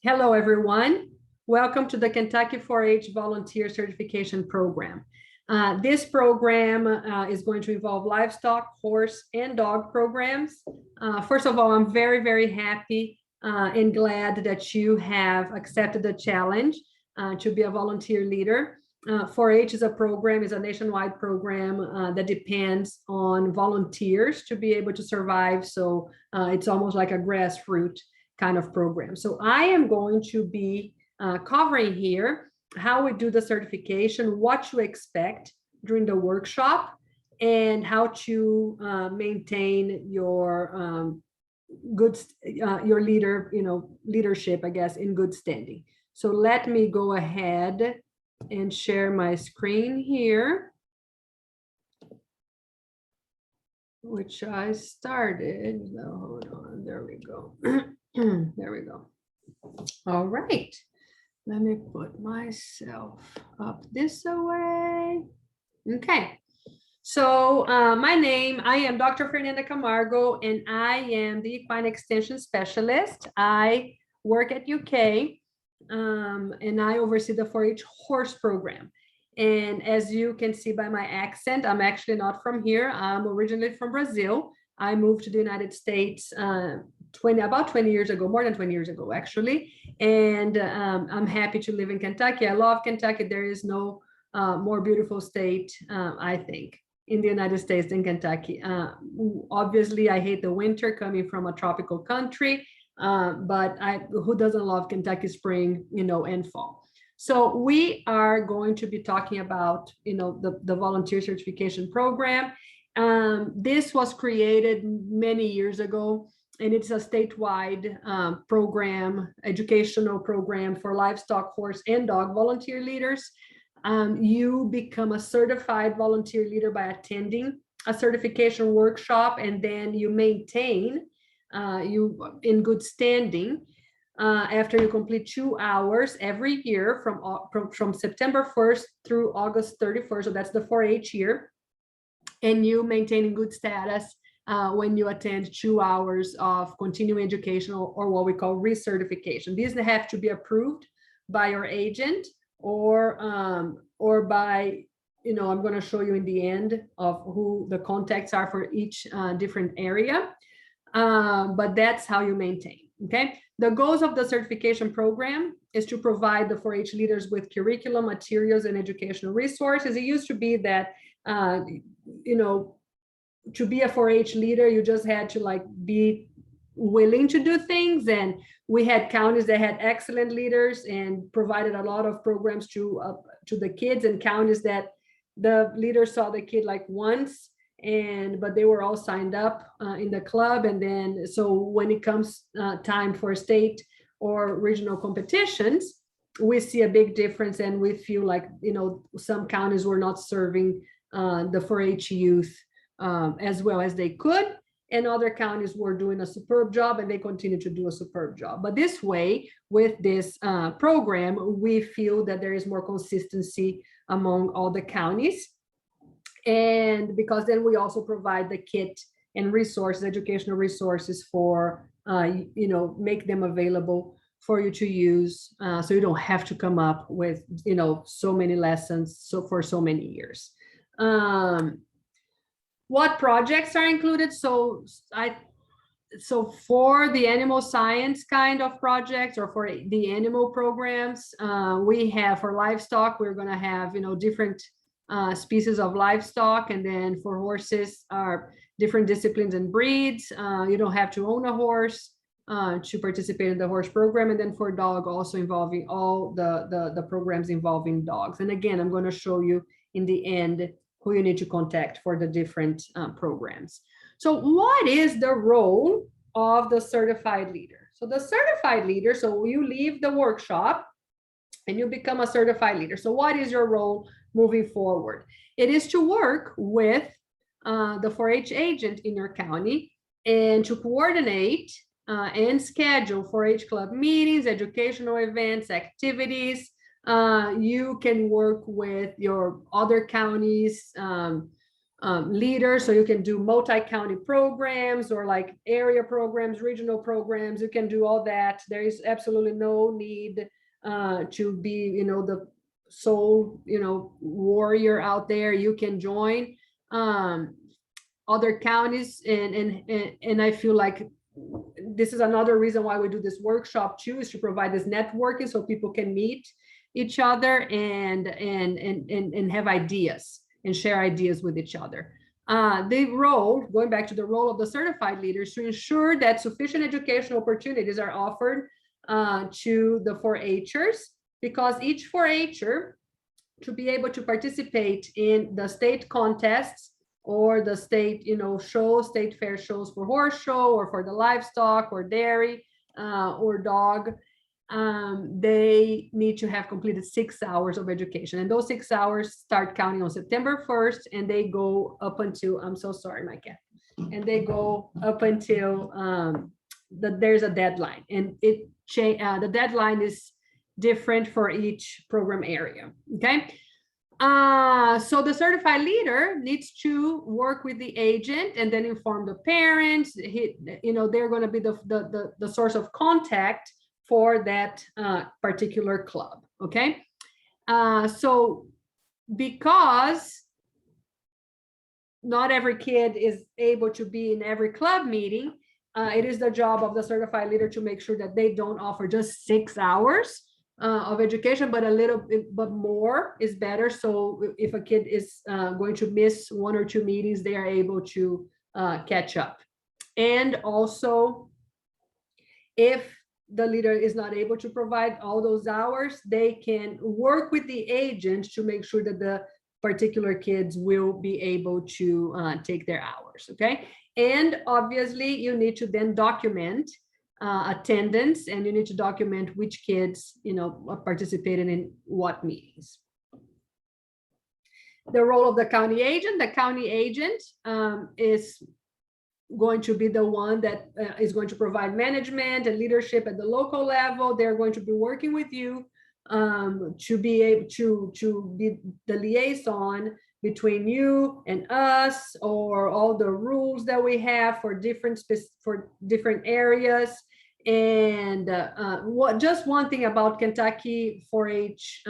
Hello, everyone. Welcome to the Kentucky 4-H Volunteer Certification Program. This program is going to involve livestock, horse, and dog programs. First of all, I'm very, very happy and glad that you have accepted the challenge to be a volunteer leader. 4-H is a nationwide program that depends on volunteers to be able to survive. So it's almost like a grassroots kind of program. So I am going to be covering here how we do the certification, what to expect during the workshop, and how to maintain your your leadership, I guess, in good standing. So let me go ahead and share my screen here, which I started. So hold on, there we go. There we go. All right. Let me put myself up this way. Okay. So I am Dr. Fernanda Camargo, and I am the Equine Extension Specialist. I work at UK, and I oversee the 4-H horse program. And as you can see by my accent, I'm actually not from here. I'm originally from Brazil. I moved to the United States about 20 years ago, more than 20 years ago, actually. And I'm happy to live in Kentucky. I love Kentucky. There is no more beautiful state, I think, in the United States than Kentucky. Obviously, I hate the winter coming from a tropical country, but who doesn't love Kentucky spring, and fall? So we are going to be talking about, the volunteer certification program. This was created many years ago, and it's a statewide program, educational program for livestock, horse, and dog volunteer leaders. You become a certified volunteer leader by attending a certification workshop, and then you maintain you in good standing after you complete 2 hours every year from September 1st through August 31st. So that's the 4-H year. And you maintain in good status when you attend 2 hours of continuing education, or what we call recertification. These have to be approved by your agent or by, I'm going to show you in the end of who the contacts are for each different area. But that's how you maintain. Okay. The goals of the certification program is to provide the 4-H leaders with curriculum, materials, and educational resources. It used to be that to be a 4-H leader, you just had to be willing to do things. And we had counties that had excellent leaders and provided a lot of programs to the kids, and counties that the leaders saw the kid once, but they were all signed up in the club. And then, so when it comes time for state or regional competitions, we see a big difference, and we feel like, some counties were not serving the 4-H youth as well as they could, and other counties were doing a superb job, and they continue to do a superb job. But this way, with this program, we feel that there is more consistency among all the counties. And because then we also provide the kit and resources, educational resources for, make them available for you to use, so you don't have to come up with, so many lessons for so many years. What projects are included? So for the animal science kind of projects, or for the animal programs, we have, for livestock, we're going to have, different species of livestock. And then for horses are different disciplines and breeds. You don't have to own a horse to participate in the horse program. And then for dog, also involving all the programs involving dogs. And again, I'm going to show you in the end who you need to contact for the different programs. So what is the role of the certified leader? So the certified leader, so you leave the workshop and you become a certified leader. So what is your role moving forward? It is to work with the 4-H agent in your county, and to coordinate and schedule 4-H club meetings, educational events, activities. You can work with your other counties leaders, so you can do multi-county programs or like area programs, regional programs. You can do all that. There is absolutely no need to be, you know, the sole, you know, warrior out there. You can join other counties, and I feel like this is another reason why we do this workshop too, is to provide this networking so people can meet each other and have ideas and share ideas with each other. The role, going back to the role of the certified leaders, to ensure that sufficient educational opportunities are offered to the 4-Hers, because each 4-Her, to be able to participate in the state contests or the state, you know, shows, state fair shows for horse show or for the livestock or dairy or dog, they need to have completed 6 hours of education. And those 6 hours start counting on September 1st, and they go up until, I'm so sorry, my cat. And they go up until there's a deadline, and the deadline is different for each program area, okay? So the certified leader needs to work with the agent and then inform the parents. You know, they're going to be the source of contact for that particular club, okay? So because not every kid is able to be in every club meeting, it is the job of the certified leader to make sure that they don't offer just 6 hours of education, but a little bit, but more is better. So if a kid is going to miss 1 or 2 meetings, they are able to catch up. And also, if the leader is not able to provide all those hours, they can work with the agent to make sure that the particular kids will be able to take their hours, okay? And obviously, you need to then document attendance, and you need to document which kids, you know, participated in what meetings. The role of the county agent is going to be the one that is going to provide management and leadership at the local level. They're going to be working with you to be able to be the liaison between you and us, or all the rules that we have for different areas. And just one thing about Kentucky 4-H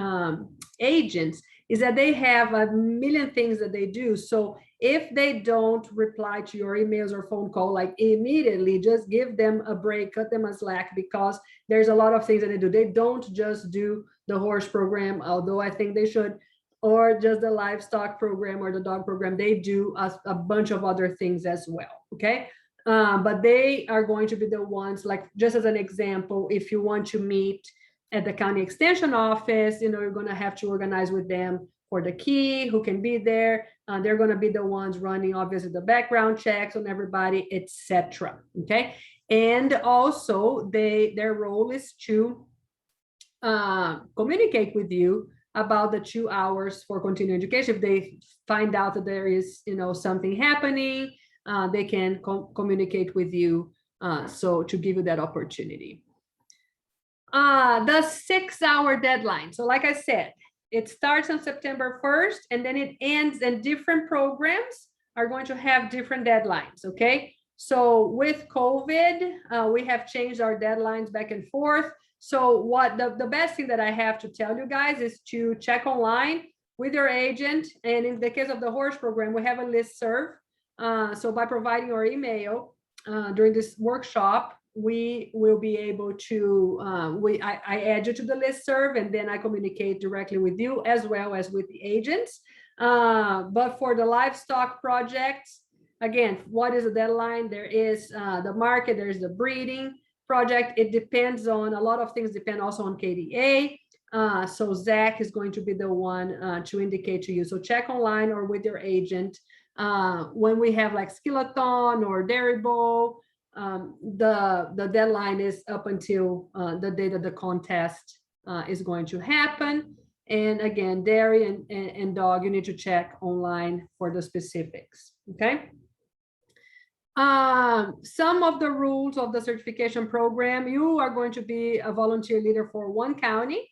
agents is that they have a million things that they do. So if they don't reply to your emails or phone call like immediately, just give them a break, cut them a slack, because there's a lot of things that they do. They don't just do the horse program, although I think they should, or just the livestock program or the dog program. They do a bunch of other things as well, okay? But they are going to be the ones, like, just as an example, if you want to meet at the county extension office, you know, you're going to have to organize with them for the key, who can be there. They're going to be the ones running, obviously, the background checks on everybody, etc. Okay, and also their role is to communicate with you about the 2 hours for continuing education. If they find out that there is, you know, something happening, they can communicate with you, so to give you that opportunity. The 6-hour deadline. So like I said, it starts on September 1st, and then it ends, and different programs are going to have different deadlines, okay? So with COVID, we have changed our deadlines back and forth. So what the best thing that I have to tell you guys is to check online with your agent. And in the case of the horse program, we have a listserv. So by providing your email during this workshop, we will be able to, I add you to the listserv, and then I communicate directly with you as well as with the agents. But for the livestock projects, again, what is the deadline? There is the market, there's the breeding project. It depends on, a lot of things depend also on KDA. So Zach is going to be the one to indicate to you. So check online or with your agent. When we have like Skillathon or Dairy Bowl, the deadline is up until the day that the contest is going to happen. And again, dairy and dog, you need to check online for the specifics, okay? Some of the rules of the certification program: you are going to be a volunteer leader for one county.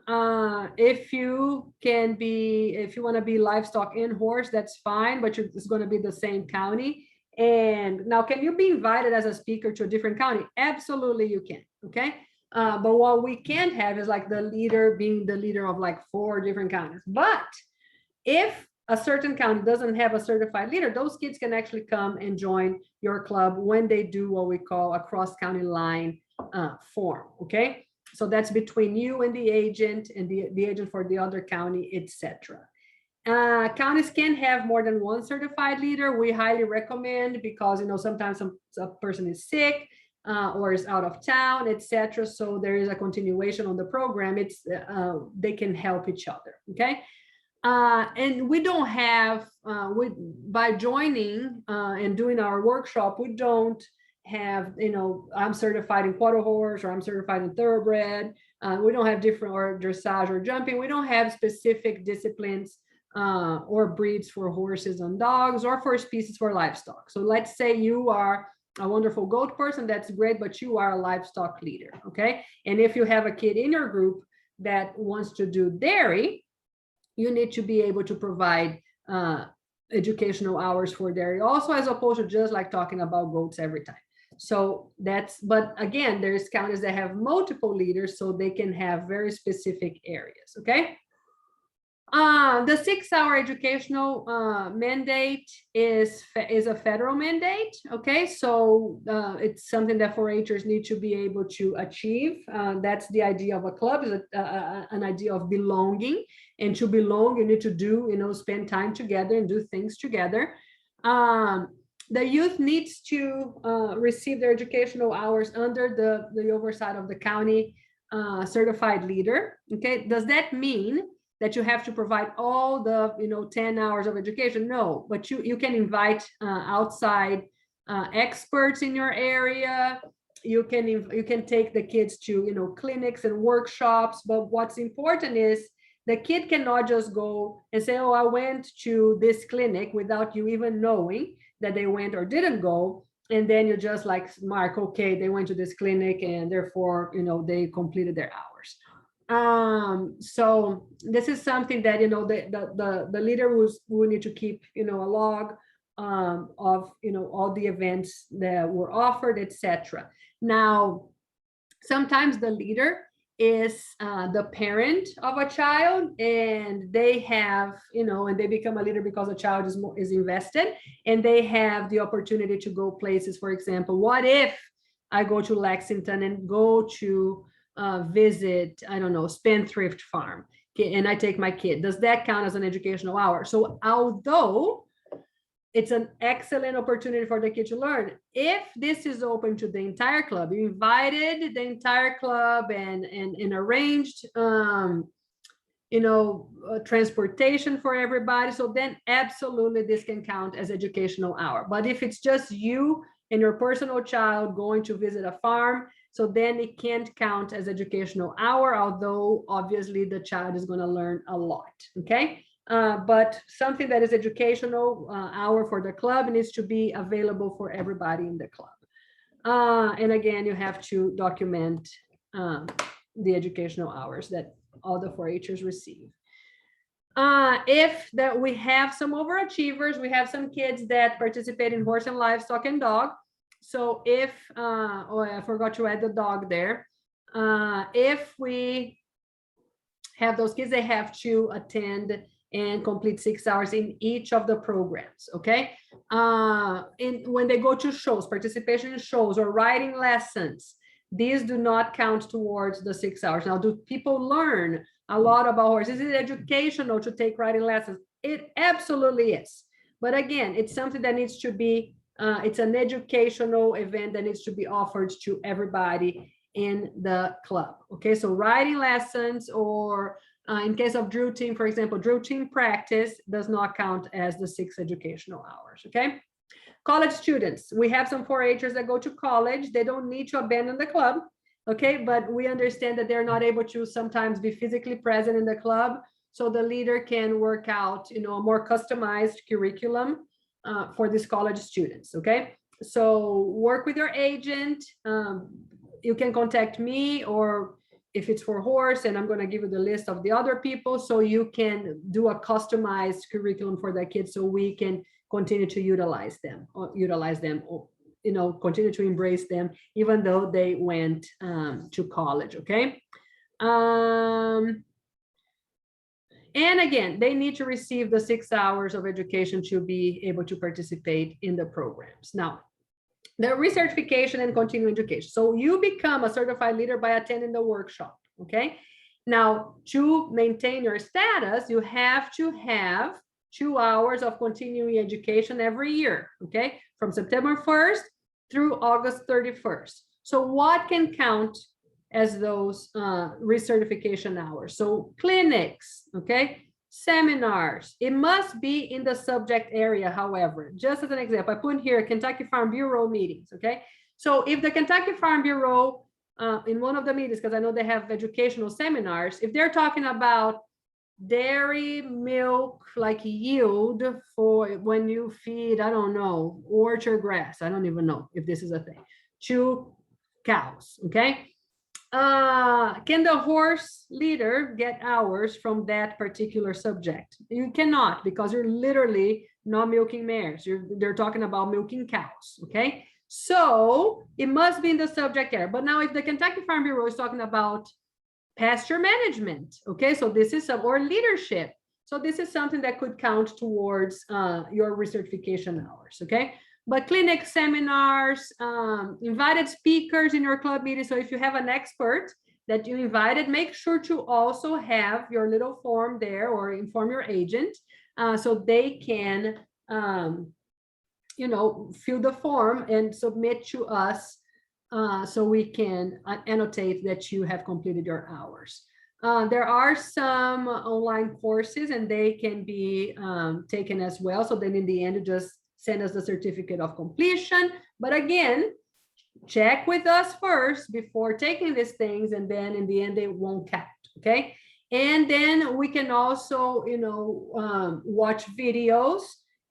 If you want to be livestock and horse, that's fine, but it's going to be the same county. And now, can you be invited as a speaker to a different county? Absolutely, you can. Okay. But what we can't have is like the leader being the leader of like 4 different counties. But if a certain county doesn't have a certified leader, those kids can actually come and join your club when they do what we call a cross-county line form. Okay. So that's between you and the agent for the other county, etc. Counties can have more than one certified leader. We highly recommend, because sometimes a person is sick or is out of town, etc. So there is a continuation on the program. They can help each other. Okay. And we don't have, by joining and doing our workshop, we don't have, I'm certified in quarter horse or I'm certified in thoroughbred. We don't have different, or dressage or jumping. We don't have specific disciplines or breeds for horses and dogs, or for species for livestock. So let's say you are a wonderful goat person, that's great, but you are a livestock leader. Okay. And if you have a kid in your group that wants to do dairy, you need to be able to provide educational hours for dairy also, as opposed to just like talking about goats every time. So but again, there's counties that have multiple leaders, so they can have very specific areas. Okay. The 6-hour educational mandate is a federal mandate. Okay, so it's something that 4-Hers need to be able to achieve. That's the idea of a club, is an idea of belonging. And to belong, you need to spend time together and do things together. The youth needs to receive their educational hours under the oversight of the county certified leader. Okay, does that mean that you have to provide all the 10 hours of education? No, but you can invite outside experts in your area. You can take the kids to clinics and workshops. But what's important is the kid cannot just go and say, oh, I went to this clinic, without you even knowing that they went or didn't go. And then you just like mark, okay, they went to this clinic and therefore they completed their hours. So this is something that the leader will need to keep a log of all the events that were offered, etc. Now, sometimes the leader is the parent of a child, and they have and they become a leader because the child is invested, and they have the opportunity to go places. For example, what if I go to Lexington and go to visit, I don't know, Spendthrift Farm, and I take my kid? Does that count as an educational hour? So although it's an excellent opportunity for the kid to learn, if this is open to the entire club, you invited the entire club and arranged transportation for everybody, so then absolutely this can count as educational hour. But if it's just you and your personal child going to visit a farm, so then it can't count as educational hour, although obviously the child is going to learn a lot. Okay. But something that is educational hour for the club needs to be available for everybody in the club. And again, you have to document the educational hours that all the 4-Hers receive. If that we have some overachievers, we have some kids that participate in horse and livestock and dog. So if, oh, I forgot to add the dog there. If we have those kids, they have to attend and complete 6 hours in each of the programs. Okay. When they go to shows, participation in shows or riding lessons, these do not count towards the 6 hours. Now, do people learn a lot about horses? Is it educational to take riding lessons? It absolutely is. But again, it's something that needs to be, it's an educational event that needs to be offered to everybody in the club. Okay, so riding lessons, or in case of drill team, for example, drill team practice does not count as the 6 educational hours. Okay. College students, we have some 4-Hers that go to college. They don't need to abandon the club. Okay, but we understand that they're not able to sometimes be physically present in the club. So the leader can work out, a more customized curriculum for these college students. Okay, so work with your agent. You can contact me, or if it's for horse, and I'm going to give you the list of the other people so you can do a customized curriculum for that kid so we can continue to utilize them, continue to embrace them, even though they went to college, okay? And again, they need to receive the 6 hours of education to be able to participate in the programs. Now, the recertification and continuing education. So you become a certified leader by attending the workshop, okay? Now, to maintain your status, you have to have 2 hours of continuing education every year, okay? From September 1st through August 31st. So what can count as those recertification hours? So clinics, okay? Seminars. It must be in the subject area, however. Just as an example, I put here Kentucky Farm Bureau meetings, okay? So if the Kentucky Farm Bureau, in one of the meetings, because I know they have educational seminars, if they're talking about dairy milk, like yield for when you feed, I don't know, orchard grass, I don't even know if this is a thing, to cows, okay? Can the horse leader get hours from that particular subject? You cannot, because you're literally not milking mares. They're talking about milking cows, okay? So it must be in the subject area. But now if the Kentucky Farm Bureau is talking about pasture management, okay, so this is or leadership. So this is something that could count towards your recertification hours, okay? But clinic seminars, invited speakers in your club meeting. So if you have an expert that you invited, make sure to also have your little form there or inform your agent so they can, fill the form and submit to us so we can annotate that you have completed your hours. There are some online courses and they can be taken as well. So then in the end, you just send us the certificate of completion. But again, check with us first before taking these things, and then in the end, they won't count, okay? And then we can also, watch videos,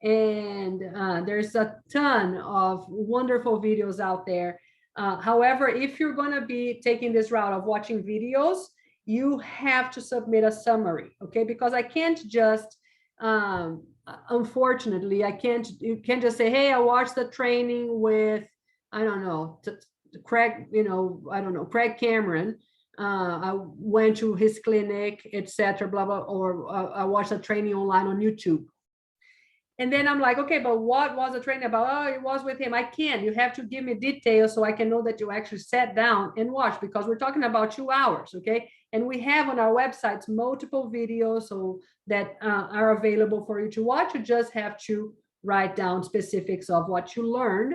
and there's a ton of wonderful videos out there. However, if you're going to be taking this route of watching videos, you have to submit a summary, okay? Because I can't just unfortunately, you can't just say, hey, I watched the training with, I don't know, Craig, Craig Cameron. I went to his clinic, etc., blah, blah, or I watched a training online on YouTube. And then I'm like, okay, but what was the training about? Oh, it was with him. I can't. You have to give me details so I can know that you actually sat down and watched, because we're talking about 2 hours, okay? And we have on our websites multiple videos so that are available for you to watch. You just have to write down specifics of what you learned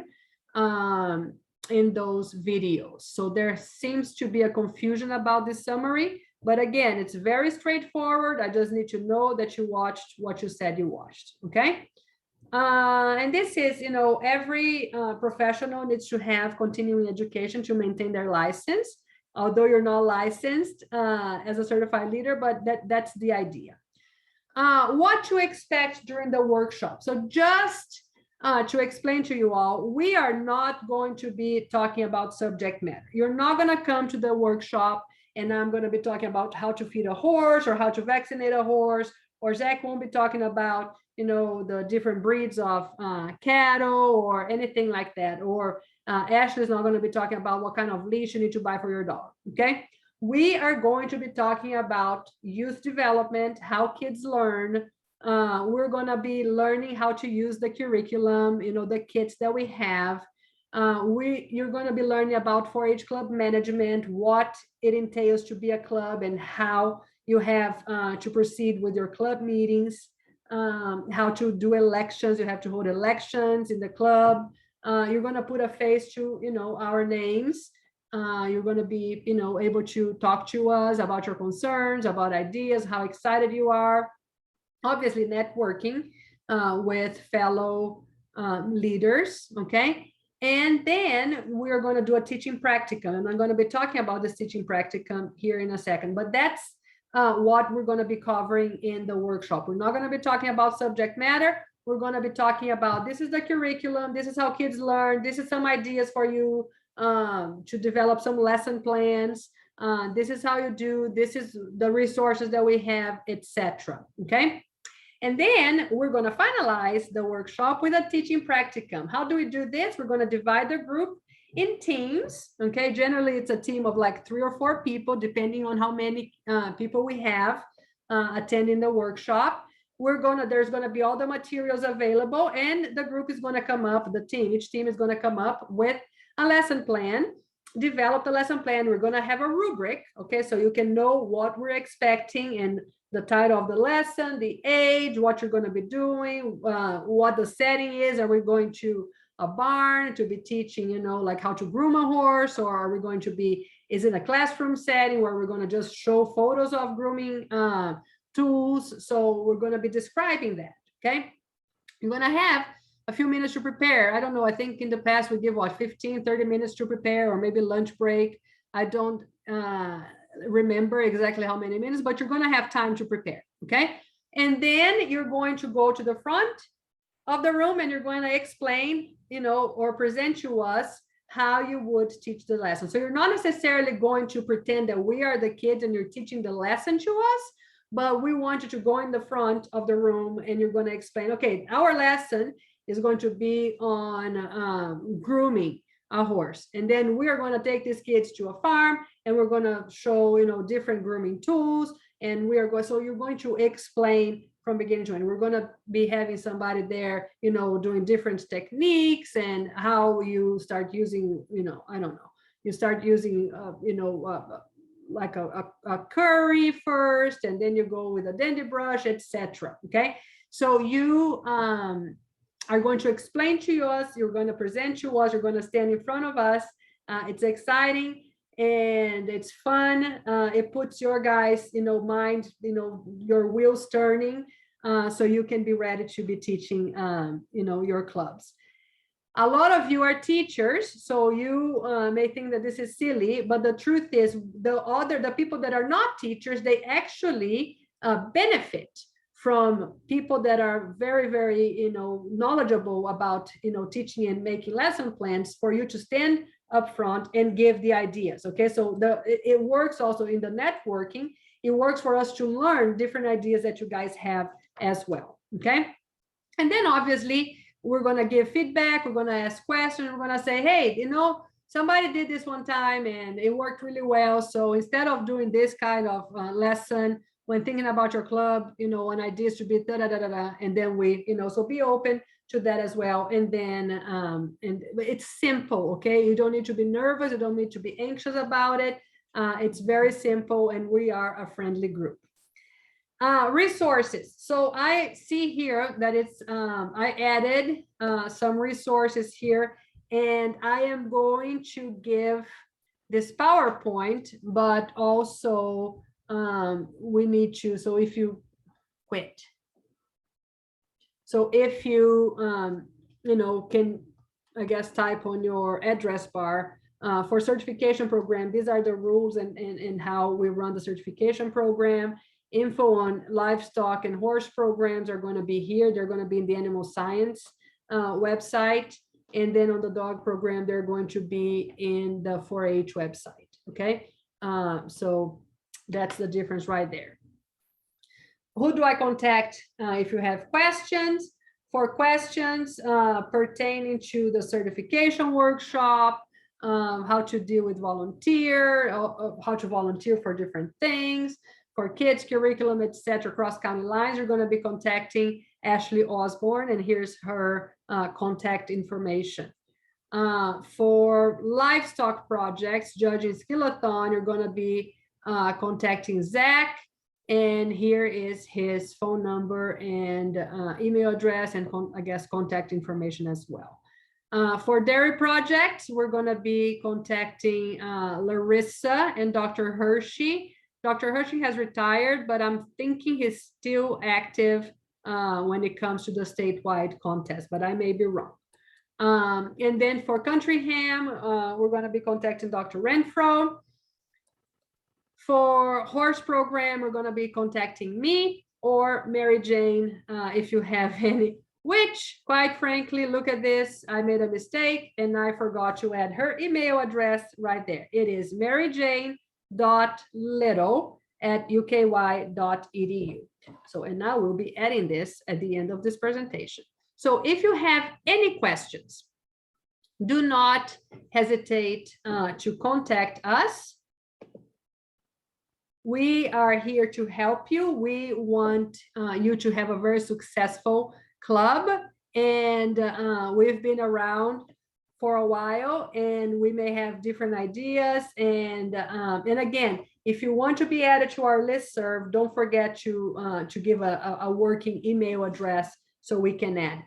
in those videos. So there seems to be a confusion about this summary. But again, it's very straightforward. I just need to know that you watched what you said you watched, okay? And this is, every professional needs to have continuing education to maintain their license, although you're not licensed as a certified leader, but that's the idea. What to expect during the workshop. So just to explain to you all, we are not going to be talking about subject matter. You're not going to come to the workshop and I'm going to be talking about how to feed a horse or how to vaccinate a horse, or Zach won't be talking about, the different breeds of cattle or anything like that. Or Ashley's not going to be talking about what kind of leash you need to buy for your dog, okay? We are going to be talking about youth development, how kids learn. We're going to be learning how to use the curriculum, the kits that we have. You're going to be learning about 4-H club management, what it entails to be a club, and how you have to proceed with your club meetings, how to do elections. You have to hold elections in the club. You're going to put a face to, our names. You're going to be, able to talk to us about your concerns, about ideas, how excited you are. Obviously, networking with fellow leaders, okay? And then we're going to do a teaching practicum, and I'm going to be talking about this teaching practicum here in a second, but that's what we're going to be covering in the workshop. We're not going to be talking about subject matter. We're going to be talking about, this is the curriculum, this is how kids learn, this is some ideas for you to develop some lesson plans, This is how you do, this is the resources that we have, etc. Okay. And then we're going to finalize the workshop with a teaching practicum. How do we do this? We're going to divide the group in teams. Okay. Generally, it's a team of like 3 or 4 people, depending on how many people we have attending the workshop. There's going to be all the materials available, and the group is going to come up, each team is going to come up with a lesson plan, develop the lesson plan. We're going to have a rubric. Okay. So you can know what we're expecting and the title of the lesson, the age, what you're going to be doing, what the setting is. Are we going to a barn to be teaching, like how to groom a horse, or are we going to be, is it a classroom setting where we're going to just show photos of grooming tools? So we're going to be describing that. Okay. You're going to have a few minutes to prepare. I don't know. I think in the past we give 15, 30 minutes to prepare, or maybe lunch break. I don't remember exactly how many minutes, but you're going to have time to prepare. Okay. And then you're going to go to the front of the room and you're going to explain, or present to us how you would teach the lesson. So you're not necessarily going to pretend that we are the kids and you're teaching the lesson to us, but we want you to go in the front of the room and you're going to explain, okay, our lesson is going to be on grooming a horse. And then we are going to take these kids to a farm and we're going to show, different grooming tools. And so you're going to explain from beginning to end. We're going to be having somebody there, doing different techniques and how you start using, I don't know, you start using, like a curry first, and then you go with a dandy brush, etc. Okay. So you, are going to explain to us, you're going to present to us, you're going to stand in front of us. It's exciting and it's fun. It puts your guys, mind, your wheels turning, so you can be ready to be teaching, your clubs. A lot of you are teachers, so you may think that this is silly, but the truth is the people that are not teachers, they actually benefit from people that are very, very, knowledgeable about, teaching and making lesson plans for you to stand up front and give the ideas. Okay, so it works also in the networking. It works for us to learn different ideas that you guys have as well. Okay, and then obviously we're going to give feedback. We're going to ask questions. We're going to say, hey, somebody did this one time and it worked really well. So instead of doing this kind of lesson, when thinking about your club, an idea is to be and then we, so be open to that as well. And then, and it's simple, okay? You don't need to be nervous. You don't need to be anxious about it. It's very simple, and we are a friendly group. Resources. So I see here that it's, I added some resources here, and I am going to give this PowerPoint, but also we need to, so if you quit. So if you, can, I guess, type on your address bar for certification program, these are the rules and how we run the certification program. Info on livestock and horse programs are going to be here. They're going to be in the animal science website. And then on the dog program, they're going to be in the 4-H website. Okay. So that's the difference right there. Who do I contact if you have questions? For questions pertaining to the certification workshop, how to deal with volunteer, how to volunteer for different things, for kids, curriculum, etc., cross-county lines, you're going to be contacting Ashley Osborne, and here's her contact information. For livestock projects, judging skillathon, you're going to be contacting Zach, and here is his phone number and email address and I guess contact information as well. For dairy projects, we're going to be contacting Larissa and Dr. Hershey. Dr. Hershey has retired, but I'm thinking he's still active when it comes to the statewide contest, but I may be wrong. And then for country ham, we're going to be contacting Dr. Renfro. For horse program, we're going to be contacting me or Mary Jane if you have any, which quite frankly, look at this. I made a mistake and I forgot to add her email address right there. It is Mary Jane zach.little@uky.edu. So, and now we'll be adding this at the end of this presentation. So if you have any questions, do not hesitate to contact us. We are here to help you. We want you to have a very successful club, and we've been around for a while, and we may have different ideas. And again, if you want to be added to our listserv, don't forget to give a working email address so we can add.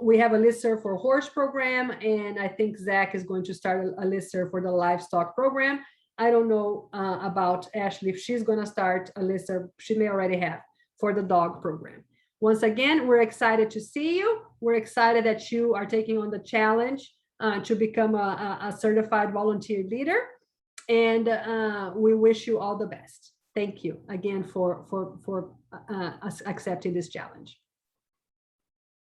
We have a listserv for horse program, and I think Zach is going to start a listserv for the livestock program. I don't know about Ashley, if she's going to start a listserv. She may already have for the dog program. Once again, we're excited to see you. We're excited that you are taking on the challenge to become a certified volunteer leader. And we wish you all the best. Thank you again for accepting this challenge.